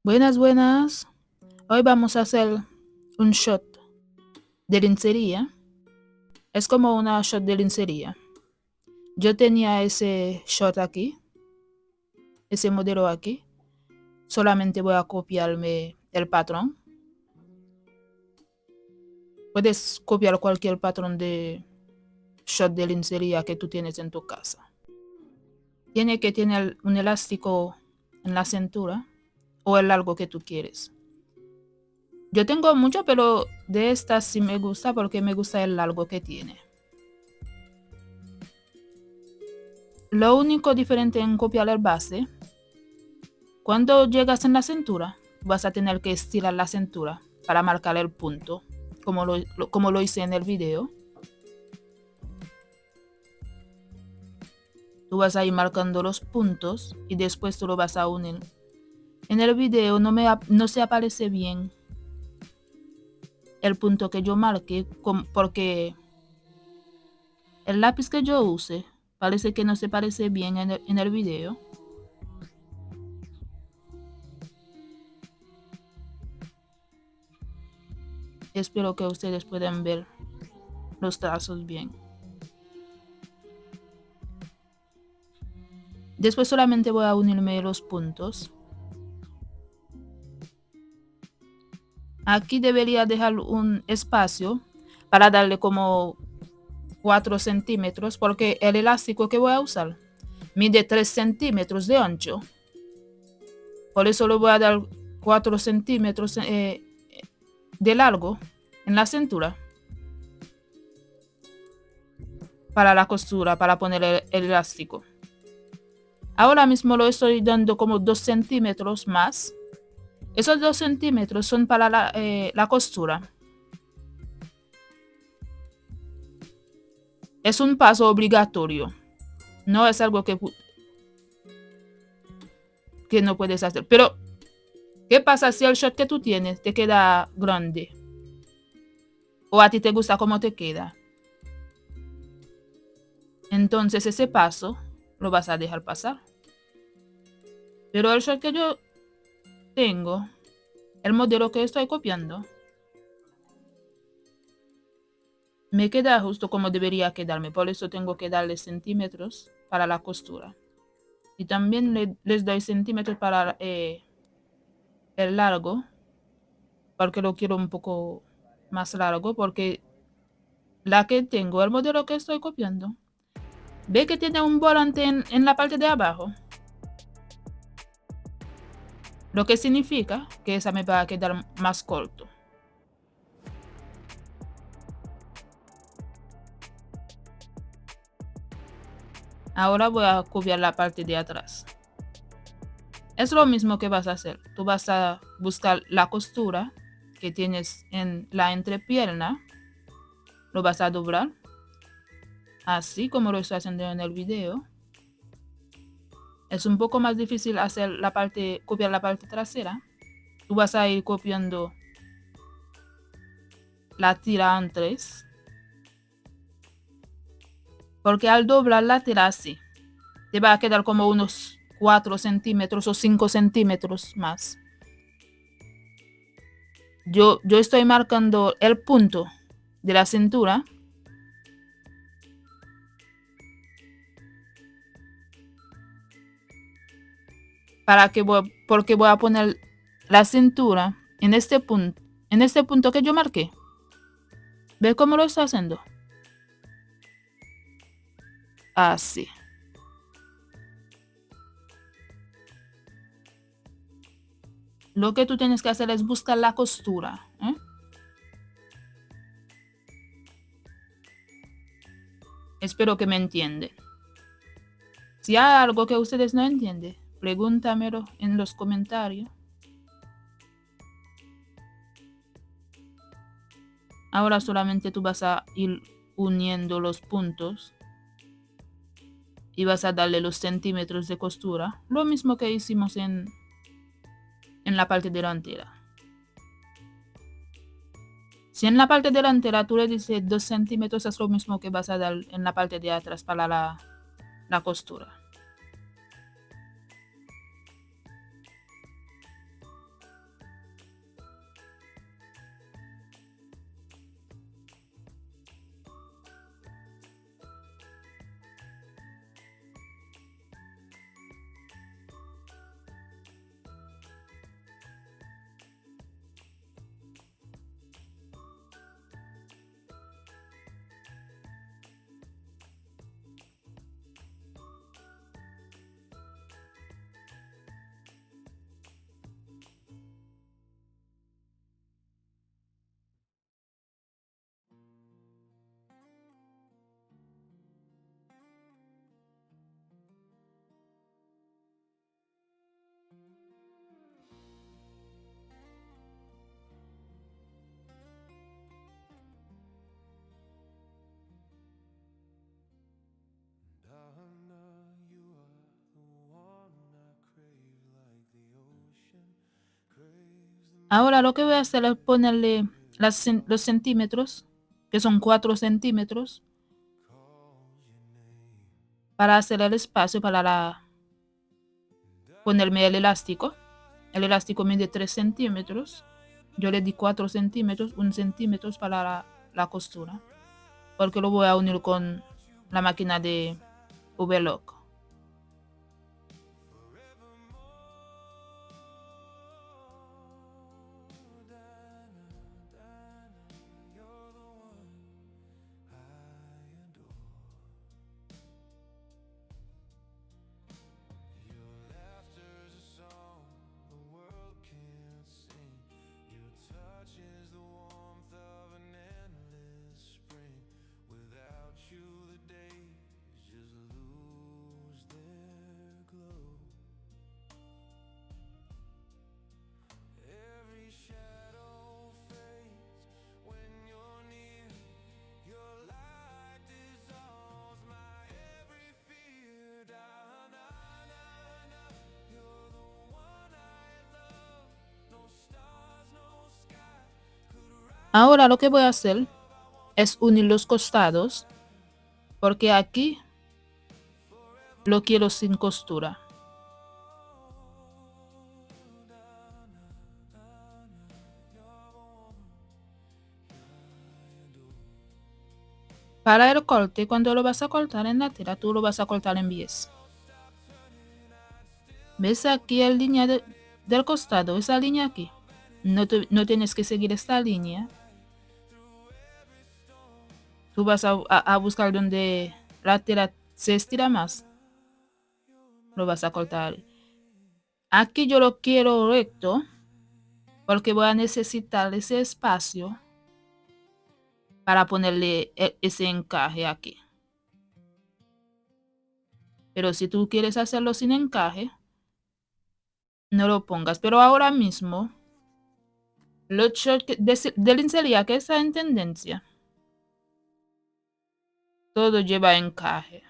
Buenas, buenas. Hoy vamos a hacer un shot de lencería. Es como una shot de lencería. Yo tenía ese shot aquí, ese modelo aquí. Solamente voy a copiarme el patrón. Puedes copiar cualquier patrón de shot de lencería que tú tienes en tu casa. Tiene que tener un elástico en la cintura o el largo que tú quieres. Yo tengo mucho, pero de estas sí me gusta porque me gusta el largo que tiene. Lo único diferente en copiar el base, cuando llegas en la cintura, vas a tener que estirar la cintura para marcar el punto, como lo hice en el video. Tú vas a ir marcando los puntos y después tú lo vas a unir. En el video no se aparece bien el punto que yo marqué porque el lápiz que yo use parece que no se parece bien en el video. Espero que ustedes puedan ver los trazos bien. Después solamente voy a unirme los puntos. Aquí debería dejar un espacio para darle como 4 centímetros porque el elástico que voy a usar mide 3 centímetros de ancho. Por eso le voy a dar 4 centímetros de largo en la cintura para la costura, para poner el elástico. Ahora mismo lo estoy dando como 2 centímetros más. Esos 2 centímetros son para la costura. Es un paso obligatorio. No es algo que no puedes hacer. Pero, ¿qué pasa si el shot que tú tienes te queda grande? O a ti te gusta cómo te queda. Entonces ese paso lo vas a dejar pasar. Pero el shot que yo tengo, el modelo que estoy copiando, me queda justo como debería quedarme. Por eso tengo que darle centímetros para la costura. Y también les doy centímetros para el largo, porque lo quiero un poco más largo, porque la que tengo, el modelo que estoy copiando, ve que tiene un volante en la parte de abajo, lo que significa que esa me va a quedar más corto. Ahora voy a copiar la parte de atrás. Es lo mismo que vas a hacer. Tú vas a buscar la costura que tienes en la entrepierna, lo vas a doblar, así como lo estoy haciendo en el video. Es un poco más difícil hacer copiar la parte trasera. Tú vas a ir copiando la tira antes, porque al doblar la tira así, te va a quedar como unos 4 centímetros o 5 centímetros más. Yo estoy marcando el punto de la cintura porque voy a poner la cintura en este punto que yo marqué. ¿Ves cómo lo estoy haciendo? Así. Lo que tú tienes que hacer es buscar la costura, ¿eh? Espero que me entienden. Si hay algo que ustedes no entienden, pregúntamelo en los comentarios. Ahora solamente tú vas a ir uniendo los puntos y vas a darle los centímetros de costura, lo mismo que hicimos en la parte delantera. Si en la parte delantera tú le dices 2 centímetros, es lo mismo que vas a dar en la parte de atrás para la costura. Ahora lo que voy a hacer es ponerle los centímetros, que son 4 centímetros, para hacer el espacio para ponerme el elástico. El elástico mide 3 centímetros. Yo le di 4 centímetros, 1 centímetro para la costura, porque lo voy a unir con la máquina de overlock. Ahora lo que voy a hacer es unir los costados, porque aquí lo quiero sin costura. Para el corte, cuando lo vas a cortar en la tela, tú lo vas a cortar en 10. ¿Ves aquí la línea del costado? Esa línea aquí. No tienes que seguir esta línea. Tú vas a buscar donde la tela se estira más. Lo vas a cortar. Aquí yo lo quiero recto, porque voy a necesitar ese espacio para ponerle ese encaje aquí. Pero si tú quieres hacerlo sin encaje, no lo pongas. Pero ahora mismo, los shorts de lencería que está en tendencia, todo lleva encaje.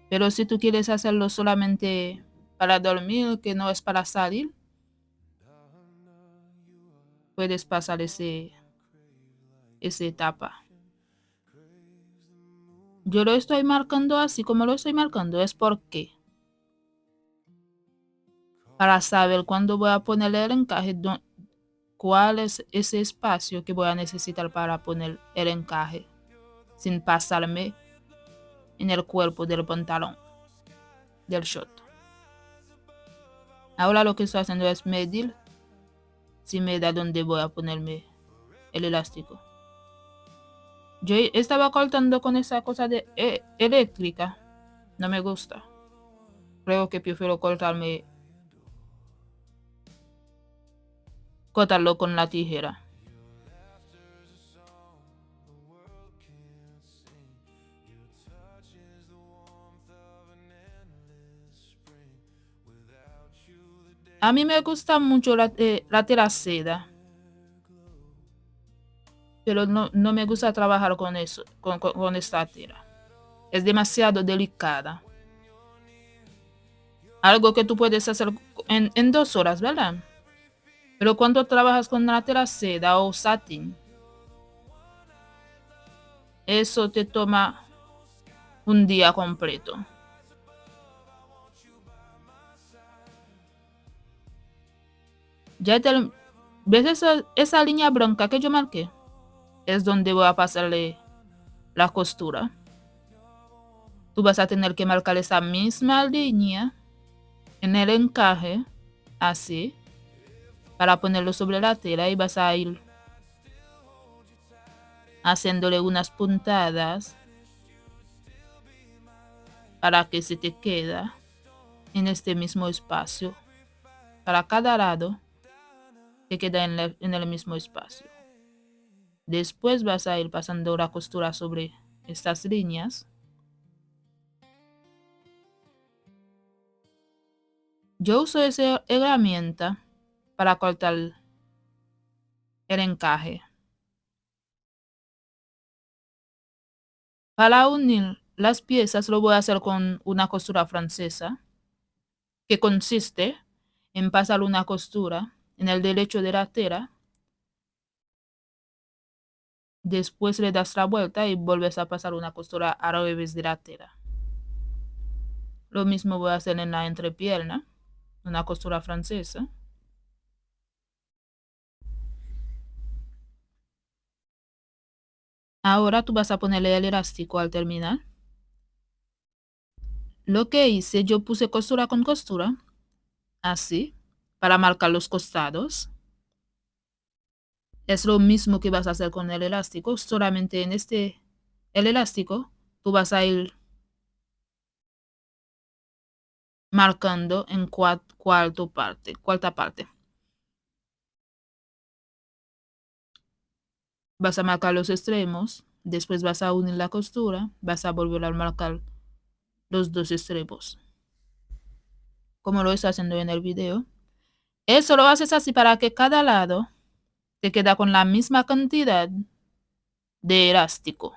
Pero si tú quieres hacerlo solamente para dormir, que no es para salir, puedes pasar esa etapa. Yo lo estoy marcando así como lo estoy marcando, es porque para saber cuándo voy a ponerle el encaje, cuál es ese espacio que voy a necesitar para poner el encaje, sin pasarme en el cuerpo del pantalón, del short. Ahora lo que estoy haciendo es medir si me da dónde voy a ponerme el elástico. Yo estaba cortando con esa cosa de eléctrica. No me gusta. Creo que prefiero cortarlo con la tijera. A mí me gusta mucho la tela seda, pero no me gusta trabajar con eso, con esta tela. Es demasiado delicada. Algo que tú puedes hacer en 2 horas, ¿verdad? Pero cuando trabajas con la tela seda o satín, eso te toma un día completo. ¿Ves esa línea blanca que yo marqué? Es donde voy a pasarle la costura. Tú vas a tener que marcar esa misma línea en el encaje, así, para ponerlo sobre la tela, y vas a ir haciéndole unas puntadas para que se te quede en este mismo espacio. Para cada lado te queda en el mismo espacio. Después vas a ir pasando la costura sobre estas líneas. Yo uso esa herramienta para cortar el encaje. Para unir las piezas lo voy a hacer con una costura francesa. que consiste en pasar una costura en el derecho de la tela, después le das la vuelta y vuelves a pasar una costura al revés de la tela. Lo mismo voy a hacer en la entrepierna, una costura francesa. Ahora tú vas a ponerle el elástico al terminar. Lo que hice, yo puse costura con costura, así, para marcar los costados. Es lo mismo que vas a hacer con el elástico, solamente en el elástico, tú vas a ir marcando en cuarta parte. Vas a marcar los extremos, después vas a unir la costura, vas a volver a marcar los dos extremos, como lo estoy haciendo en el video. Eso lo haces así para que cada lado te queda con la misma cantidad de elástico.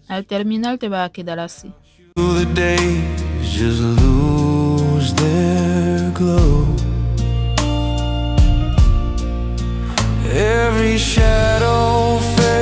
Al terminar te va a quedar así. The days just lose their glow.